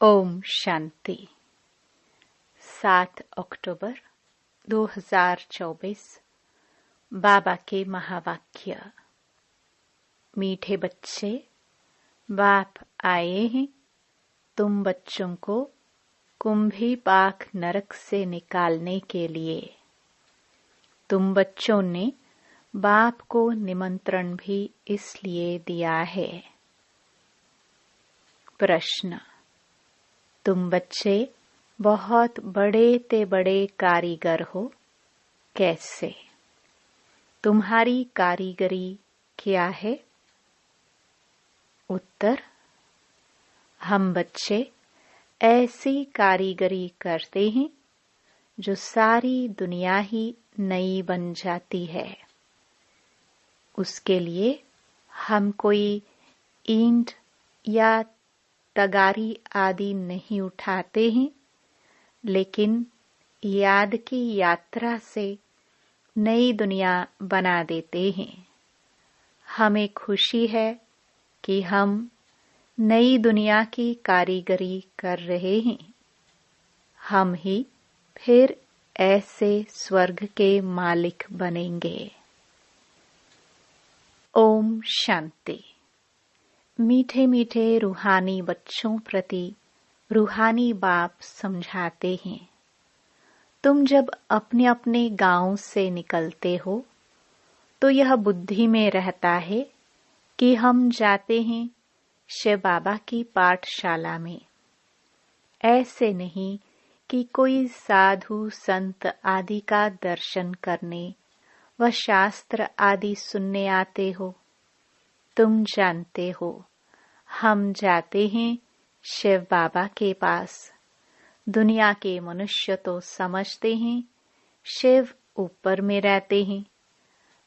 ओम शांति। 7 अक्टूबर 2024। बाबा के महावाक्य। मीठे बच्चे, बाप आए हैं तुम बच्चों को कुंभी पाक नरक से निकालने के लिए। तुम बच्चों ने बाप को निमंत्रण भी इसलिए दिया है। प्रश्न। तुम बच्चे बहुत बड़े ते बड़े कारीगर हो, कैसे? तुम्हारी कारीगरी क्या है? उत्तर। हम बच्चे ऐसी कारीगरी करते हैं जो सारी दुनिया ही नई बन जाती है। उसके लिए हम कोई ईंट या तगारी आदि नहीं उठाते हैं, लेकिन याद की यात्रा से नई दुनिया बना देते हैं। हमें खुशी है कि हम नई दुनिया की कारीगरी कर रहे हैं। हम ही फिर ऐसे स्वर्ग के मालिक बनेंगे। ओम शांति। मीठे मीठे रूहानी बच्चों प्रति रूहानी बाप समझाते हैं। तुम जब अपने अपने गांव से निकलते हो तो यह बुद्धि में रहता है कि हम जाते हैं शिव बाबा की पाठशाला में। ऐसे नहीं कि कोई साधु संत आदि का दर्शन करने व शास्त्र आदि सुनने आते हो। तुम जानते हो हम जाते हैं शिव बाबा के पास। दुनिया के मनुष्य तो समझते हैं शिव ऊपर में रहते हैं।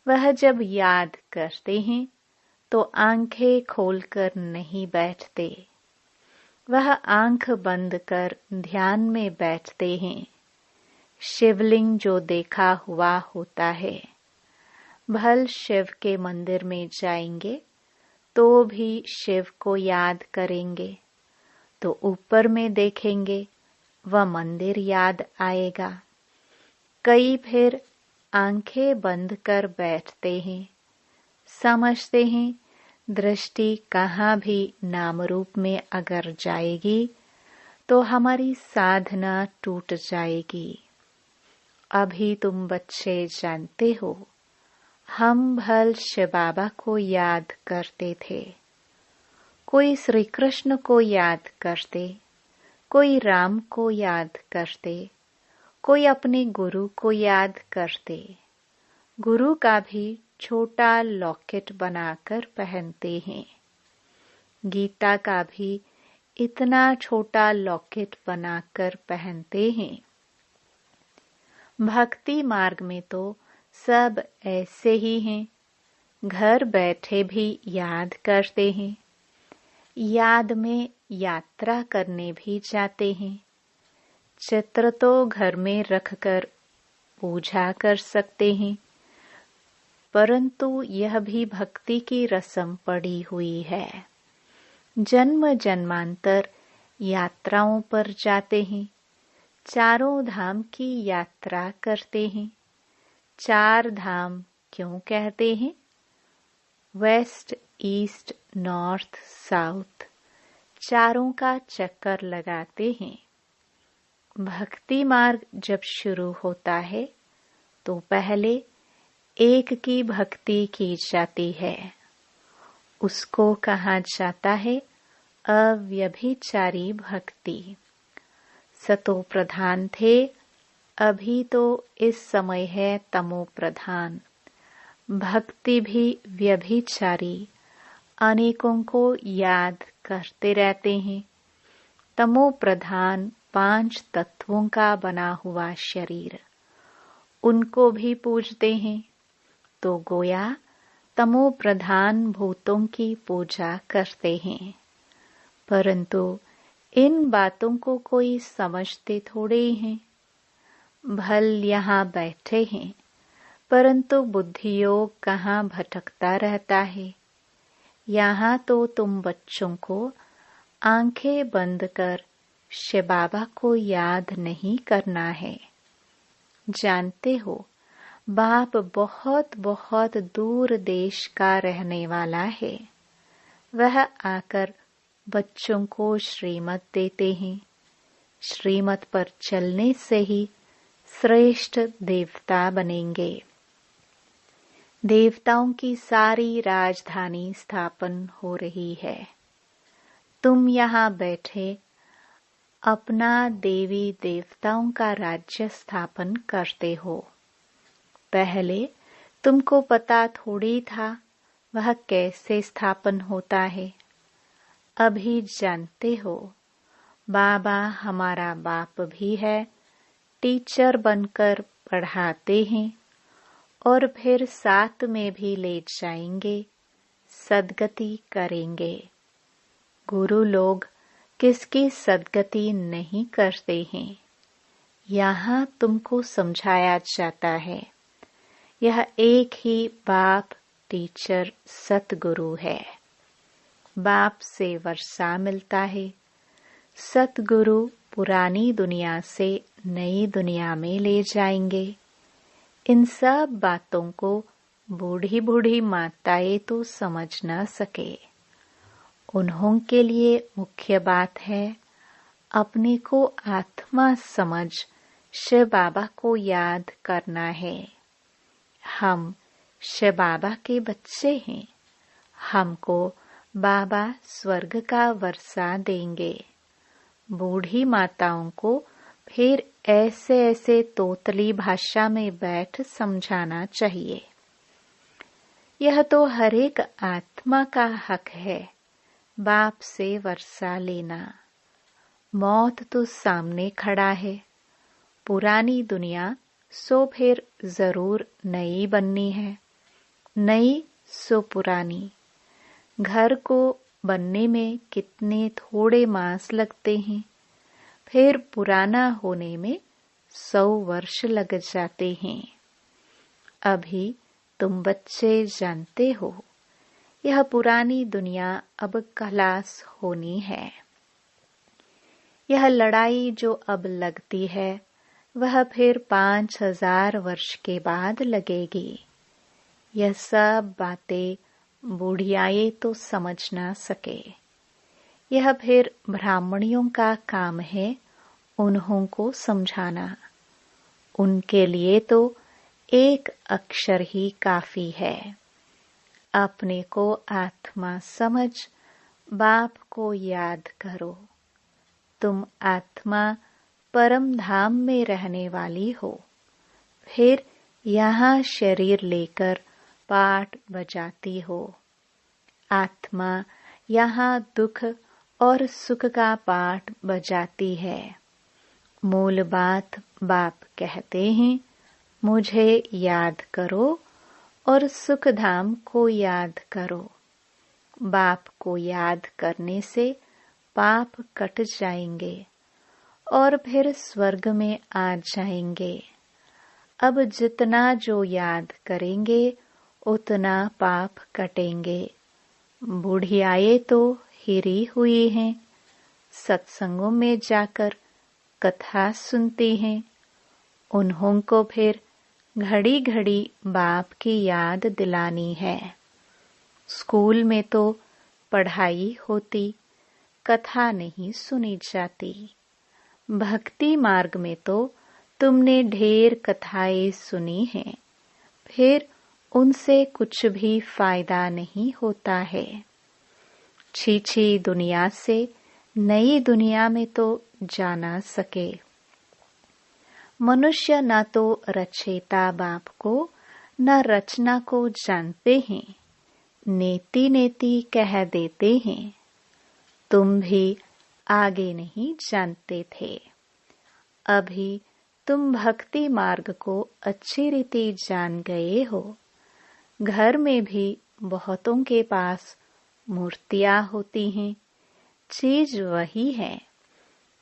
वह जब याद करते हैं तो आंखें खोलकर नहीं बैठते। वह आंख बंद कर ध्यान में बैठते हैं। शिवलिंग जो देखा हुआ होता है, भल शिव के मंदिर में जाएंगे तो भी शिव को याद करेंगे तो ऊपर में देखेंगे वह मंदिर याद आएगा। कई फिर आंखें बंद कर बैठते हैं, समझते हैं दृष्टि कहाँ भी नाम रूप में अगर जाएगी तो हमारी साधना टूट जाएगी। अभी तुम बच्चे जानते हो हम भल शिव बाबा को याद करते थे। कोई श्री कृष्ण को याद करते, कोई राम को याद करते, कोई अपने गुरु को याद करते। गुरु का भी छोटा लॉकेट बनाकर पहनते हैं। गीता का भी इतना छोटा लॉकेट बनाकर पहनते हैं। भक्ति मार्ग में तो सब ऐसे ही हैं। घर बैठे भी याद करते हैं। याद में यात्रा करने भी जाते हैं। चित्र तो घर में रखकर पूजा कर सकते हैं, परंतु यह भी भक्ति की रस्म पड़ी हुई है। जन्म जन्मांतर यात्राओं पर जाते हैं। चारों धाम की यात्रा करते हैं। 4 धाम क्यों कहते हैं? वेस्ट, ईस्ट, नॉर्थ, साउथ, चारों का चक्कर लगाते हैं। भक्ति मार्ग जब शुरू होता है तो पहले एक की भक्ति की जाती है। उसको कहा जाता है अव्यभिचारी भक्ति। सतो प्रधान थे, अभी तो इस समय है तमो प्रधान। भक्ति भी व्यभिचारी अनेकों को याद करते रहते हैं। तमो प्रधान 5 तत्वों का बना हुआ शरीर, उनको भी पूजते हैं तो गोया तमो प्रधान भूतों की पूजा करते हैं। परंतु इन बातों को कोई समझते थोड़े ही हैं। भल यहाँ बैठे हैं, परंतु बुद्धि योग कहाँ भटकता रहता है। यहाँ तो तुम बच्चों को आंखें बंद कर शिव बाबा को याद नहीं करना है। जानते हो, बाप बहुत बहुत दूर देश का रहने वाला है। वह आकर बच्चों को श्रीमत देते हैं। श्रीमत पर चलने से ही श्रेष्ठ देवता बनेंगे। देवताओं की सारी राजधानी स्थापन हो रही है। तुम यहाँ बैठे अपना देवी देवताओं का राज्य स्थापन करते हो। पहले तुमको पता थोड़ी था वह कैसे स्थापन होता है। अभी जानते हो, बाबा हमारा बाप भी है। टीचर बनकर पढ़ाते हैं और फिर साथ में भी ले जाएंगे, सद्गति करेंगे। गुरु लोग किसकी सद्गति नहीं करते हैं, यहाँ तुमको समझाया जाता है। यह एक ही बाप, टीचर, सतगुरु है। बाप से वर्षा मिलता है। सतगुरु पुरानी दुनिया से नई दुनिया में ले जाएंगे। इन सब बातों को बूढ़ी बूढ़ी माताएं तो समझ न सके। उन्हों के लिए मुख्य बात है अपने को आत्मा समझ शिव बाबा को याद करना है। हम शिव बाबा के बच्चे हैं। हमको बाबा स्वर्ग का वर्षा देंगे। बूढ़ी माताओं को फिर ऐसे ऐसे तोतली भाषा में बैठ समझाना चाहिए। यह तो हर एक आत्मा का हक है, बाप से वर्षा लेना। मौत तो सामने खड़ा है। पुरानी दुनिया सो फिर जरूर नई बननी है, नई सो पुरानी। घर को बनने में कितने थोड़े मास लगते हैं, फिर पुराना होने में 100 वर्ष लग जाते हैं। अभी तुम बच्चे जानते हो, यह पुरानी दुनिया अब खलास होनी है। यह लड़ाई जो अब लगती है वह फिर 5000 वर्ष के बाद लगेगी। यह सब बातें बूढ़ियाएं तो समझ ना सके। यह फिर ब्राह्मणियों का काम है उन्हों को समझाना। उनके लिए तो एक अक्षर ही काफी है। अपने को आत्मा समझ बाप को याद करो। तुम आत्मा परम धाम में रहने वाली हो। फिर यहाँ शरीर लेकर पाठ बजाती हो। आत्मा यहाँ दुख और सुख का पाठ बजाती है। मूल बात बाप कहते हैं, मुझे याद करो और सुख धाम को याद करो। बाप को याद करने से पाप कट जाएंगे और फिर स्वर्ग में आ जाएंगे। अब जितना जो याद करेंगे उतना पाप कटेंगे। बुढ़ियाएं तो हिरी हुई हैं, सत्संगों में जाकर कथा सुनती हैं। उन्हों को फिर घड़ी घड़ी बाप की याद दिलानी है। स्कूल में तो पढ़ाई होती, कथा नहीं सुनी जाती। भक्ति मार्ग में तो तुमने ढेर कथाएं सुनी हैं, फिर उनसे कुछ भी फायदा नहीं होता है। छी दुनिया से नई दुनिया में तो जाना सके। मनुष्य न तो रचयिता बाप को न रचना को जानते हैं, नेति नेति कह देते हैं। तुम भी आगे नहीं जानते थे। अभी तुम भक्ति मार्ग को अच्छी रीति जान गए हो। घर में भी बहुतों के पास मूर्तियां होती हैं, चीज वही है।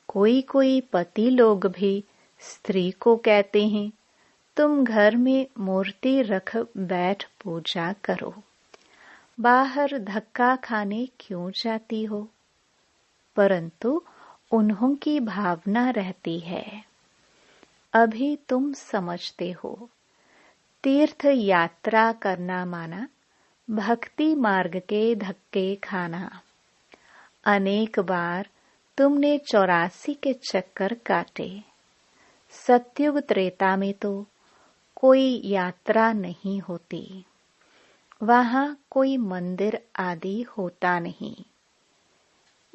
कोई कोई पति लोग भी स्त्री को कहते हैं, तुम घर में मूर्ति रख बैठ पूजा करो, बाहर धक्का खाने क्यों जाती हो? परंतु उन्हों की भावना रहती है। अभी तुम समझते हो, तीर्थ यात्रा करना माना भक्ति मार्ग के धक्के खाना। अनेक बार तुमने 84 के चक्कर काटे। सतयुग त्रेता में तो कोई यात्रा नहीं होती, वहां कोई मंदिर आदि होता नहीं।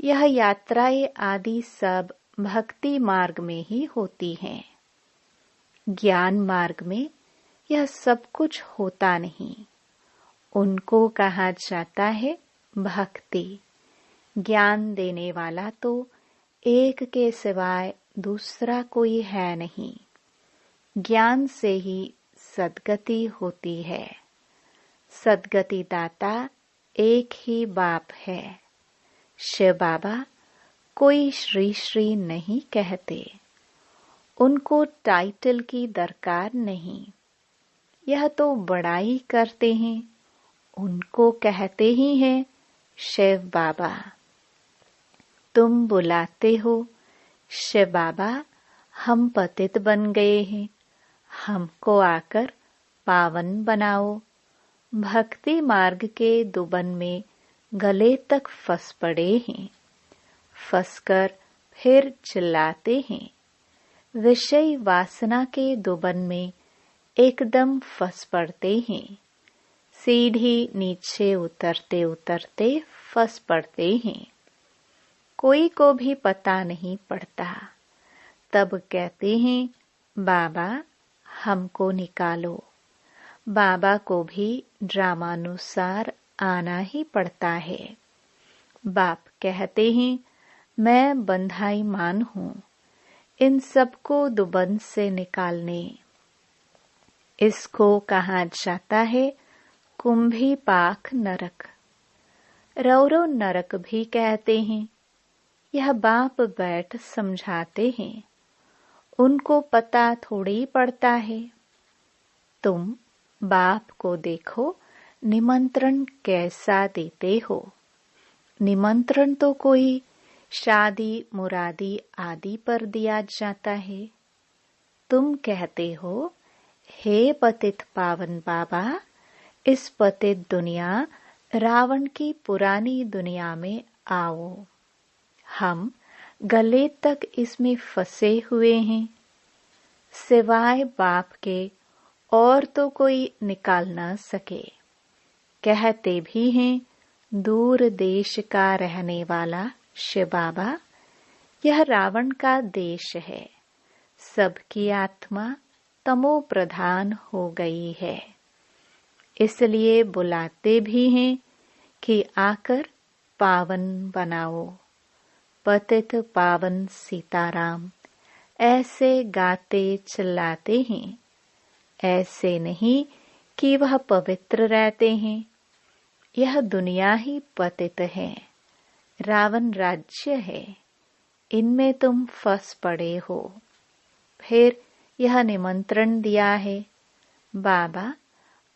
यह यात्राएं आदि सब भक्ति मार्ग में ही होती हैं। ज्ञान मार्ग में यह सब कुछ होता नहीं। उनको कहा जाता है भक्ति। ज्ञान देने वाला तो एक के सिवाय दूसरा कोई है नहीं। ज्ञान से ही सद्गति होती है। सद्गति दाता एक ही बाप है। शिव बाबा कोई श्री श्री नहीं कहते। उनको टाइटल की दरकार नहीं। यह तो बड़ाई करते हैं, उनको कहते ही हैं शिव बाबा। तुम बुलाते हो शिव बाबा, हम पतित बन गए हैं, हमको आकर पावन बनाओ। भक्ति मार्ग के दुबन में गले तक फंस पड़े हैं। फंसकर फिर चिल्लाते हैं। विषय वासना के दुबन में एकदम फंस पड़ते हैं। सीढ़ी नीचे उतरते उतरते फंस पड़ते हैं। कोई को भी पता नहीं पड़ता। तब कहते हैं बाबा हमको निकालो। बाबा को भी ड्रामानुसार आना ही पड़ता है। बाप कहते हैं मैं बंधाई मान हूँ इन सबको दुबन से निकालने। इसको कहा जाता है कुंभी पाख नरक। रौरव नरक भी कहते हैं। यह बाप बैठ समझाते हैं। उनको पता थोड़ी पड़ता है। तुम बाप को देखो निमंत्रण कैसा देते हो। निमंत्रण तो कोई शादी मुरादी आदि पर दिया जाता है। तुम कहते हो हे पतित पावन बाबा, इस पतित दुनिया रावण की पुरानी दुनिया में आओ। हम गले तक इसमें फंसे हुए हैं। सिवाय बाप के और तो कोई निकाल न सके। कहते भी हैं दूर देश का रहने वाला शिव बाबा, यह रावण का देश है। सबकी आत्मा तमो प्रधान हो गई है। इसलिए बुलाते भी हैं कि आकर पावन बनाओ। पतित पावन सीताराम ऐसे गाते चिल्लाते हैं। ऐसे नहीं कि वह पवित्र रहते हैं। यह दुनिया ही पतित है। रावण राज्य है। इनमें तुम फंस पड़े हो। फिर यह निमंत्रण दिया है बाबा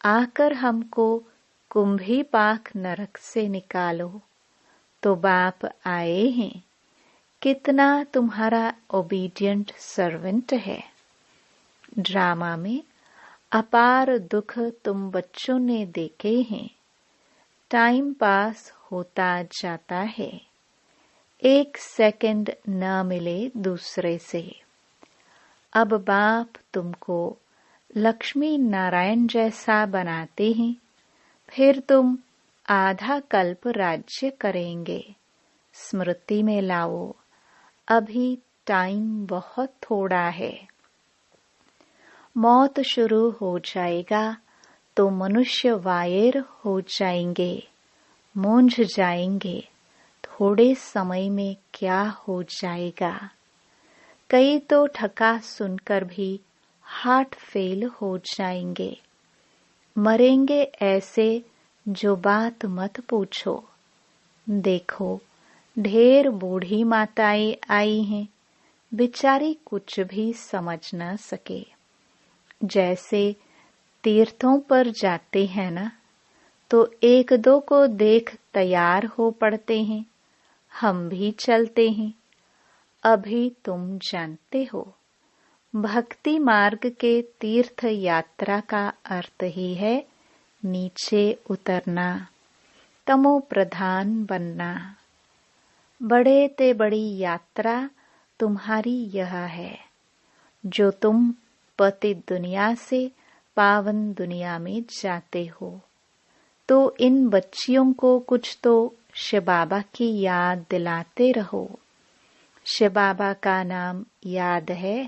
आकर हमको कुंभी पाख नरक से निकालो। तो बाप आए हैं। कितना तुम्हारा ओबीडियंट सर्वेंट है। ड्रामा में अपार दुख तुम बच्चों ने देखे हैं। टाइम पास होता जाता है। एक सेकंड न मिले दूसरे से। अब बाप तुमको लक्ष्मी नारायण जैसा बनाते हैं। फिर तुम आधा कल्प राज्य करेंगे। स्मृति में लाओ, अभी टाइम बहुत थोड़ा है। मौत शुरू हो जाएगा तो मनुष्य वायर हो जाएंगे, मूंझ जाएंगे। थोड़े समय में क्या हो जाएगा। कई तो ठका सुनकर भी हार्ट फेल हो जाएंगे। मरेंगे ऐसे जो बात मत पूछो। देखो ढेर बूढ़ी माताएं आई हैं, बेचारी कुछ भी समझ न सके। जैसे तीर्थों पर जाते हैं ना, तो एक दो को देख तैयार हो पड़ते हैं। हम भी चलते हैं। अभी तुम जानते हो, भक्ति मार्ग के तीर्थ यात्रा का अर्थ ही है नीचे उतरना, तमो प्रधान बनना। बड़े ते बड़ी यात्रा तुम्हारी यह है, जो तुम पतित दुनिया से पावन दुनिया में जाते हो। तो इन बच्चियों को कुछ तो शिव बाबा की याद दिलाते रहो। शिव बाबा का नाम याद है,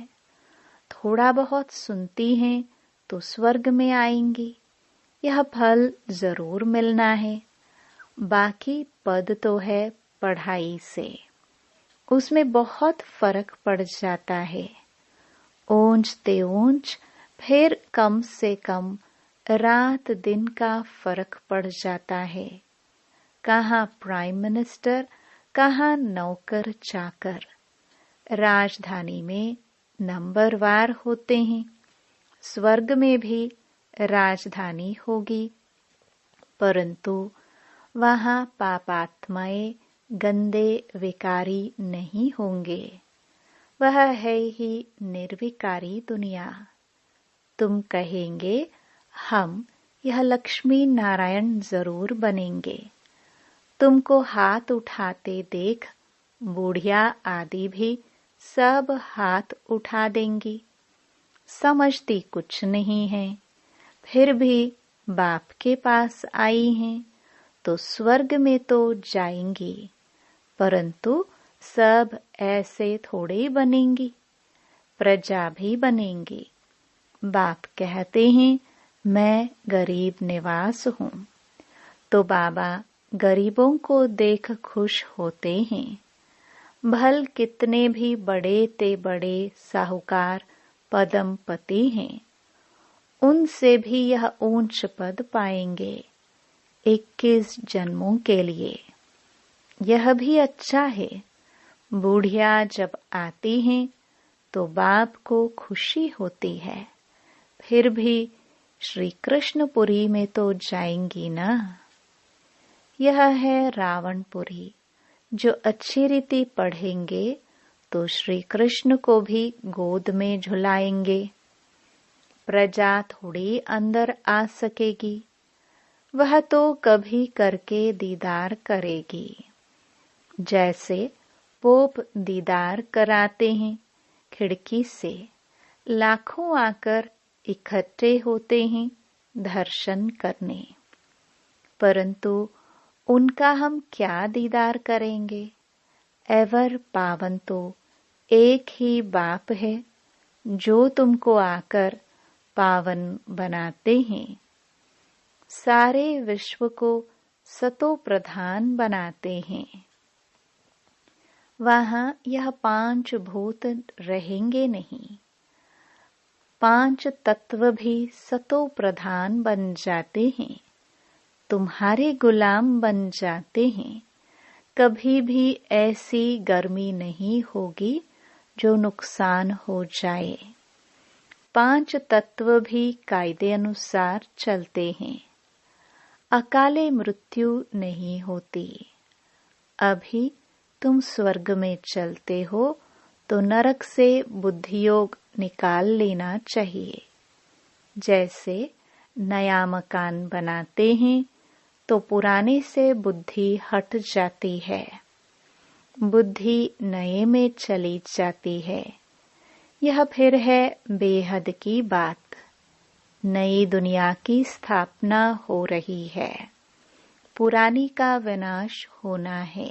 थोड़ा बहुत सुनती हैं तो स्वर्ग में आएंगी, यह फल जरूर मिलना है। बाकी पद तो है पढ़ाई से, उसमें बहुत फर्क पड़ जाता है। ऊंच ते ऊंच, फिर कम से कम रात दिन का फर्क पड़ जाता है। कहाँ प्राइम मिनिस्टर, कहाँ नौकर चाकर। राजधानी में नंबरवार होते हैं, स्वर्ग में भी राजधानी होगी, परंतु वहाँ पापात्माएं गंदे विकारी नहीं होंगे। वह है ही निर्विकारी दुनिया। तुम कहेंगे हम यह लक्ष्मी नारायण जरूर बनेंगे। तुमको हाथ उठाते देख बूढ़िया आदि भी सब हाथ उठा देंगी। समझती कुछ नहीं है, फिर भी बाप के पास आई हैं, तो स्वर्ग में तो जाएंगी, परंतु सब ऐसे थोड़े ही बनेंगी, प्रजा भी बनेंगी। बाप कहते हैं मैं गरीब निवास हूँ, तो बाबा गरीबों को देख खुश होते हैं। भल कितने भी बड़े ते बड़े साहूकार पदमपति हैं, उनसे भी यह ऊंच पद पाएंगे 21 जन्मों के लिए। यह भी अच्छा है। बूढ़िया जब आती हैं तो बाप को खुशी होती है, फिर भी श्री कृष्णपुरी में तो जाएंगी ना। यह है रावणपुरी। जो अच्छी रीति पढ़ेंगे तो श्री कृष्ण को भी गोद में झुलाएंगे। प्रजा थोड़ी अंदर आ सकेगी, वह तो कभी करके दीदार करेगी। जैसे पोप दीदार कराते हैं खिड़की से, लाखों आकर इकट्ठे होते हैं दर्शन करने, परंतु उनका हम क्या दीदार करेंगे। एवर पावन तो एक ही बाप है, जो तुमको आकर पावन बनाते हैं। सारे विश्व को सतो प्रधान बनाते हैं। वहाँ यह 5 भूत रहेंगे नहीं, 5 तत्व भी सतो प्रधान बन जाते हैं, तुम्हारे गुलाम बन जाते हैं। कभी भी ऐसी गर्मी नहीं होगी जो नुकसान हो जाए। 5 तत्व भी कायदे अनुसार चलते हैं। अकाले मृत्यु नहीं होती। अभी तुम स्वर्ग में चलते हो तो नरक से बुद्धियोग निकाल लेना चाहिए। जैसे नया मकान बनाते हैं तो पुराने से बुद्धि हट जाती है, बुद्धि नए में चली जाती है। यह फिर है बेहद की बात। नई दुनिया की स्थापना हो रही है, पुरानी का विनाश होना है।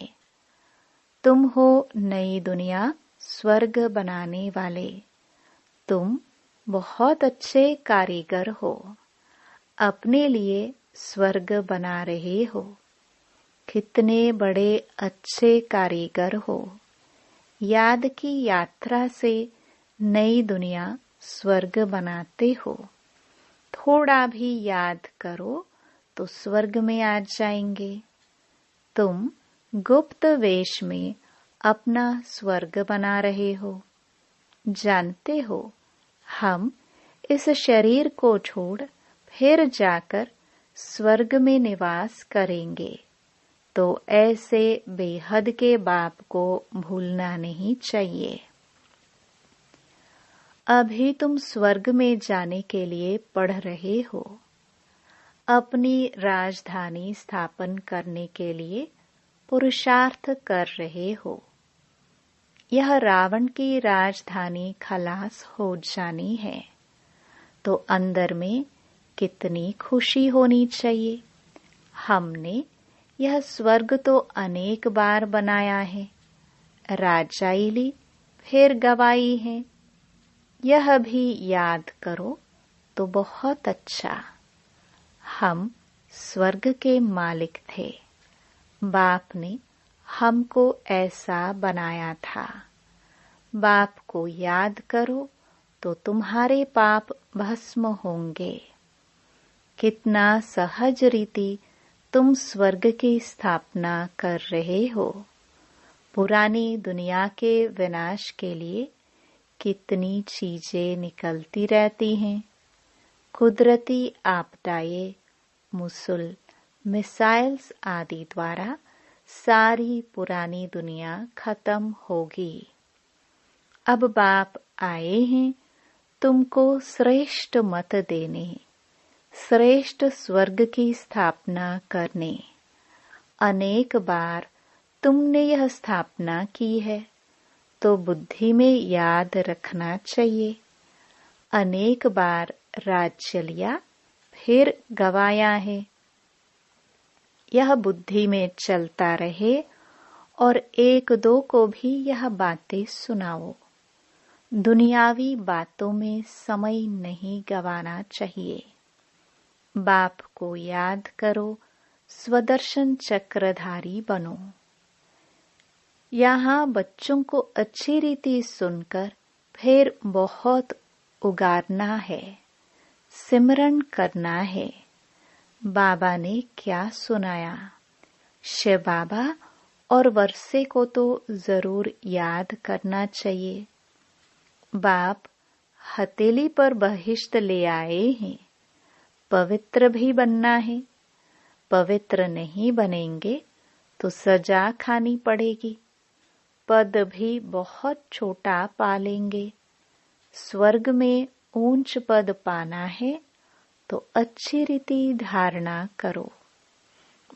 तुम हो नई दुनिया स्वर्ग बनाने वाले। तुम बहुत अच्छे कारीगर हो, अपने लिए स्वर्ग बना रहे हो। कितने बड़े अच्छे कारीगर हो। याद की यात्रा से नई दुनिया स्वर्ग बनाते हो। थोड़ा भी याद करो तो स्वर्ग में आ जाएंगे। तुम गुप्त वेश में अपना स्वर्ग बना रहे हो। जानते हो हम इस शरीर को छोड़ फिर जाकर स्वर्ग में निवास करेंगे, तो ऐसे बेहद के बाप को भूलना नहीं चाहिए। अभी तुम स्वर्ग में जाने के लिए पढ़ रहे हो। अपनी राजधानी स्थापन करने के लिए पुरुषार्थ कर रहे हो। यह रावण की राजधानी खलास हो जानी है, तो अंदर में कितनी खुशी होनी चाहिए। हमने यह स्वर्ग तो अनेक बार बनाया है, राजाई ली, फिर गवाई है। यह भी याद करो तो बहुत अच्छा। हम स्वर्ग के मालिक थे। बाप ने हमको ऐसा बनाया था। बाप को याद करो तो तुम्हारे पाप भस्म होंगे। कितना सहज रीति तुम स्वर्ग की स्थापना कर रहे हो। पुरानी दुनिया के विनाश के लिए कितनी चीजें निकलती रहती हैं। कुदरती आपदाएं, मुसल, मिसाइल्स आदि द्वारा सारी पुरानी दुनिया खत्म होगी। अब बाप आए हैं तुमको श्रेष्ठ मत देने, श्रेष्ठ स्वर्ग की स्थापना करने। अनेक बार तुमने यह स्थापना की है, तो बुद्धि में याद रखना चाहिए। अनेक बार राज्य लिया, फिर गवाया है। यह बुद्धि में चलता रहे और एक दो को भी यह बातें सुनाओ। दुनियावी बातों में समय नहीं गवाना चाहिए। बाप को याद करो, स्वदर्शन चक्रधारी बनो। यहाँ बच्चों को अच्छी रीति सुनकर फिर बहुत उगारना है, सिमरन करना है। बाबा ने क्या सुनाया? शिव बाबा और वर्षे को तो जरूर याद करना चाहिए। बाप हथेली पर बहिश्त ले आए हैं। पवित्र भी बनना है। पवित्र नहीं बनेंगे तो सजा खानी पड़ेगी। पद भी बहुत छोटा पालेंगे। स्वर्ग में ऊंच पद पाना है तो अच्छी रीति धारणा करो।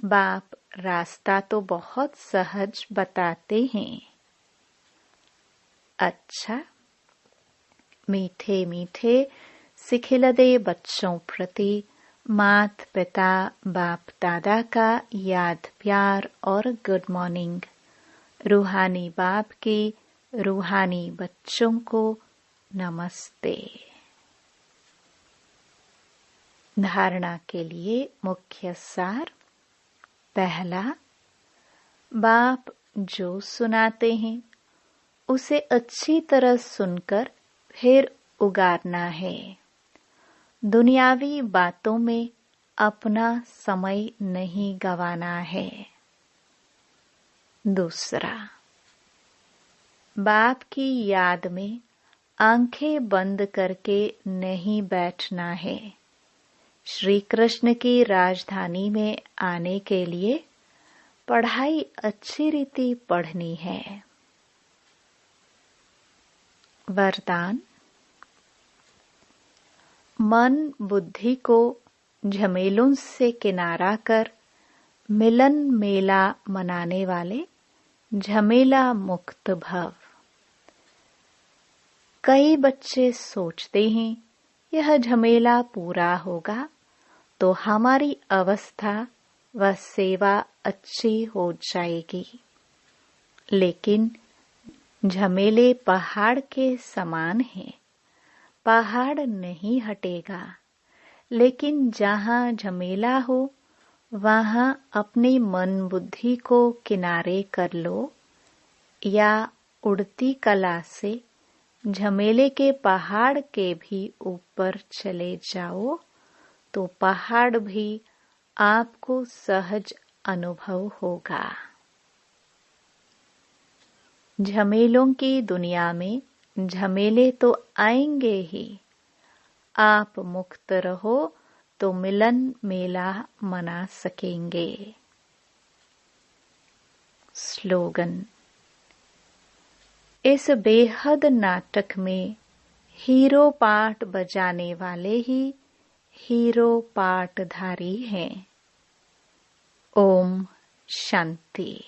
बाप रास्ता तो बहुत सहज बताते हैं। अच्छा, मीठे मीठे सिखिलदे बच्चों प्रति मात पिता बाप दादा का याद प्यार और गुड मॉर्निंग। रूहानी बाप की रूहानी बच्चों को नमस्ते। धारणा के लिए मुख्य सार। पहला, बाप जो सुनाते हैं उसे अच्छी तरह सुनकर फिर उगारना है। दुनियावी बातों में अपना समय नहीं गवाना है। दूसरा, बाप की याद में आंखें बंद करके नहीं बैठना है। श्री कृष्ण की राजधानी में आने के लिए पढ़ाई अच्छी रीति पढ़नी है। वरदान। मन बुद्धि को झमेलों से किनारा कर मिलन मेला मनाने वाले झमेला मुक्त भव। कई बच्चे सोचते हैं यह झमेला पूरा होगा तो हमारी अवस्था व सेवा अच्छी हो जाएगी। लेकिन झमेले पहाड़ के समान हैं। पहाड़ नहीं हटेगा, लेकिन जहाँ झमेला हो वहाँ अपनी मन बुद्धि को किनारे कर लो या उड़ती कला से झमेले के पहाड़ के भी ऊपर चले जाओ तो पहाड़ भी आपको सहज अनुभव होगा। झमेलों की दुनिया में झमेले तो आएंगे ही। आप मुक्त रहो तो मिलन मेला मना सकेंगे। स्लोगन। इस बेहद नाटक में हीरो पार्ट बजाने वाले ही हीरो पार्टधारी हैं। ओम शांति।